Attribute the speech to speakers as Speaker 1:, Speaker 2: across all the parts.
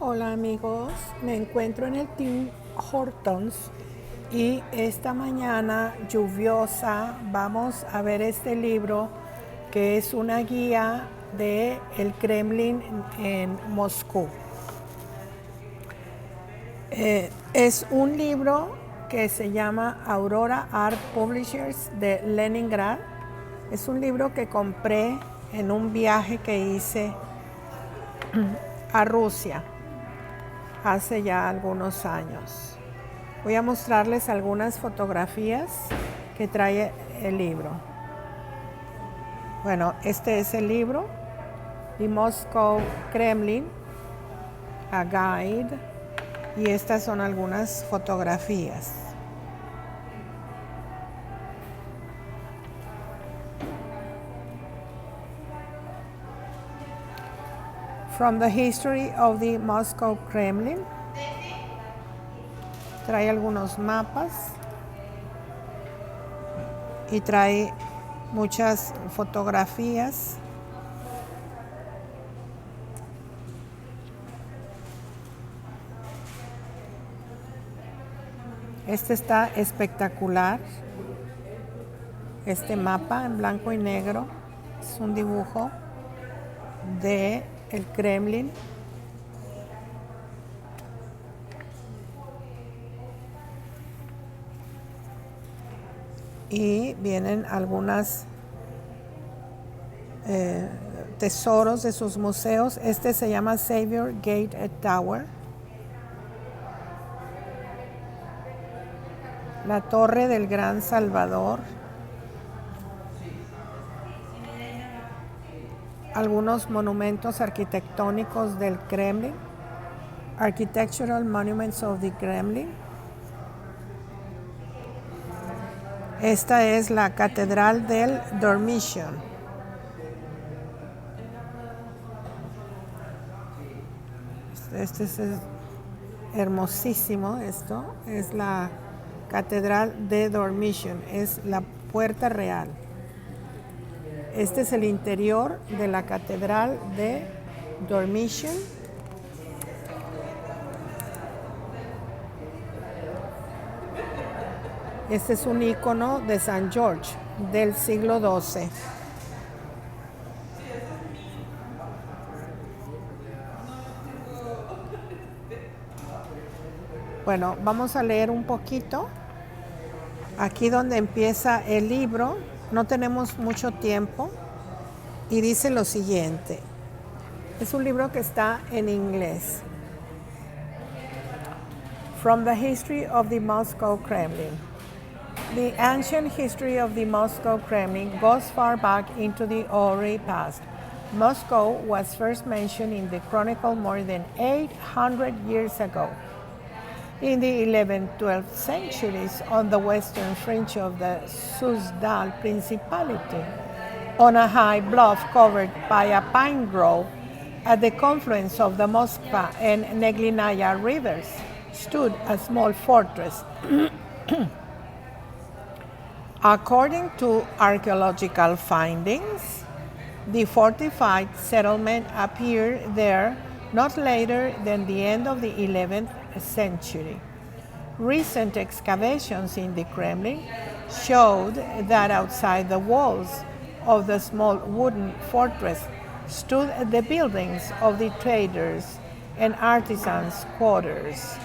Speaker 1: Hola amigos, me encuentro en el Tim Hortons y esta mañana lluviosa vamos a ver este libro que es una guía de el Kremlin en Moscú. Es un libro que se llama Aurora Art Publishers de Leningrad. Es un libro que compré en un viaje que hice a Rusia hace ya algunos años. Voy a mostrarles algunas fotografías que trae el libro. Bueno, este es el libro, The Moscow Kremlin, a Guide, y estas son algunas fotografías. From the History of the Moscow Kremlin. Trae algunos mapas y trae muchas fotografías. Este está espectacular. Este mapa en blanco y negro es un dibujo de el Kremlin. Y vienen algunos tesoros de sus museos. Este se llama Savior Gate Tower. La Torre del Gran Salvador. Algunos monumentos arquitectónicos del Kremlin. Architectural Monuments of the Kremlin. Esta es la Catedral del Dormition. Este es hermosísimo. Esto es la Catedral de Dormition. Es la puerta real. Este es el interior de la Catedral de Dormition. Este es un icono de San George del siglo XII. Bueno, vamos a leer un poquito. Aquí donde empieza el libro, no tenemos mucho tiempo y dice lo siguiente. Es un libro que está en inglés. From the History of the Moscow Kremlin. The ancient history of the Moscow Kremlin goes far back into the hoary past. Moscow was first mentioned in the Chronicle more than 800 years ago. In the 11th-12th centuries, on the western fringe of the Suzdal Principality, on a high bluff covered by a pine grove, at the confluence of the Moskva and Neglinaya rivers, stood a small fortress. According to archaeological findings, the fortified settlement appeared there not later than the end of the 11th century. Recent excavations in the Kremlin showed that outside the walls of the small wooden fortress stood the buildings of the traders and artisans' quarters.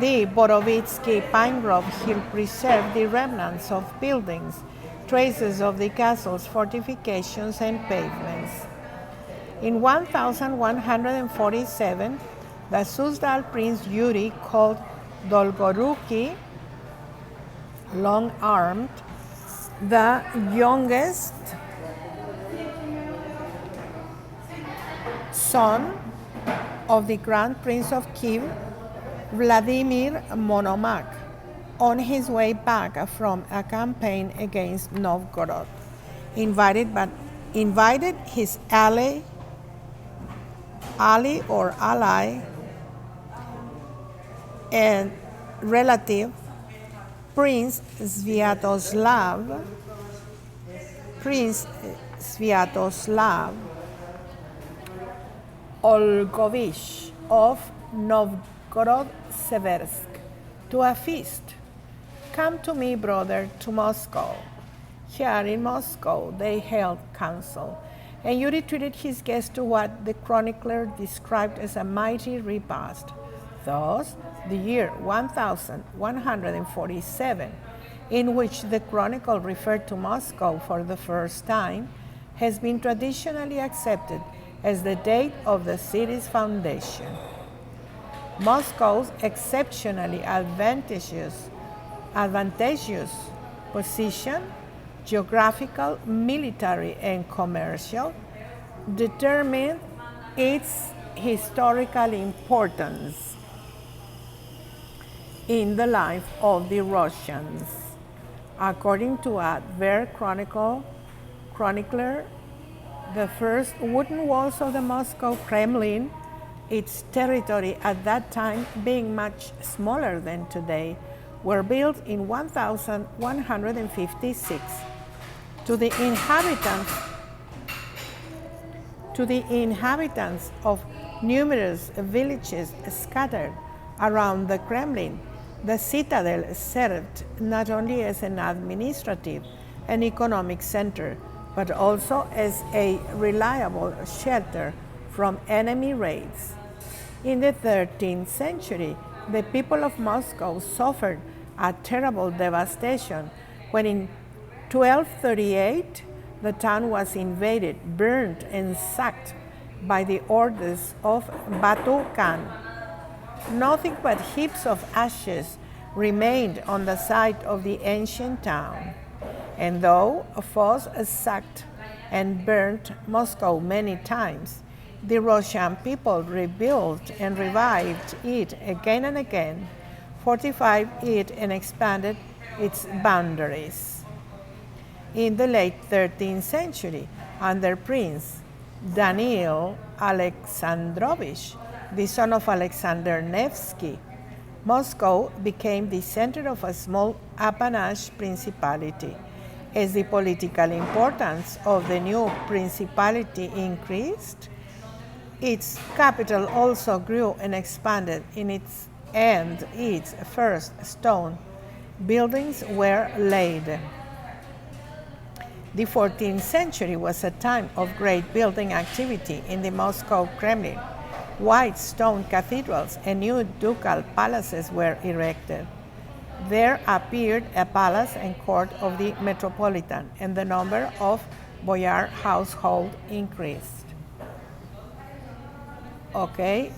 Speaker 1: The Borovitsky Pine Grove Hill preserved the remnants of buildings, traces of the castle's fortifications and pavements. In 1147, the Suzdal Prince Yuri, called Dolgoruki, long-armed, the youngest son of the Grand Prince of Kiev, Vladimir Monomakh, on his way back from a campaign against Novgorod, invited his ally, and relative, Prince Sviatoslav Olgovich of Novgorod-Seversk to a feast. Come to me, brother, to Moscow. Here in Moscow they held council, and Yuri treated his guest to what the chronicler described as a mighty repast. Thus, the year 1147, in which the chronicle referred to Moscow for the first time, has been traditionally accepted as the date of the city's foundation. Moscow's exceptionally advantageous position, geographical, military, and commercial, determined its historical importance in the life of the Russians. According to a Ver chronicler, the first wooden walls of the Moscow Kremlin, its territory at that time being much smaller than today, were built in 1156. To the inhabitants of numerous villages scattered around the Kremlin, the citadel served not only as an administrative and economic center, but also as a reliable shelter from enemy raids. In the 13th century, the people of Moscow suffered a terrible devastation when in 1238 the town was invaded, burned, and sacked by the orders of Batu Khan. Nothing but heaps of ashes remained on the site of the ancient town. And though Fotos sacked and burnt Moscow many times, the Russian people rebuilt and revived it again and again, fortified it, and expanded its boundaries. In the late 13th century, under Prince Daniil Alexandrovich, the son of Alexander Nevsky, Moscow became the center of a small appanage principality. As the political importance of the new principality increased, its capital also grew and expanded, and its first stone buildings were laid. The 14th century was a time of great building activity in the Moscow Kremlin. White stone cathedrals and new ducal palaces were erected. There appeared a palace and court of the Metropolitan, and the number of boyar household increased. Okay,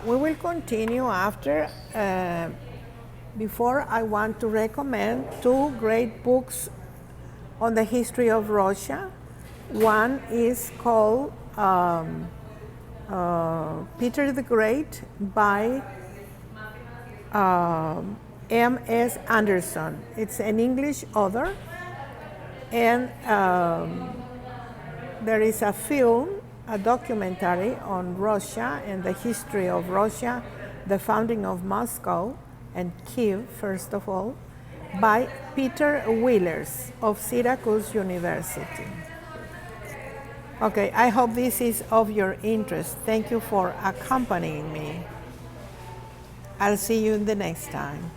Speaker 1: we will continue after. Before, I want to recommend two great books on the history of Russia. One is called Peter the Great by M.S. Anderson. It's an English author, and there is a film, a documentary on Russia and the history of Russia, the founding of Moscow and Kiev, first of all, by Peter Willers of Syracuse University. Okay, I hope this is of your interest. Thank you for accompanying me. I'll see you the next time.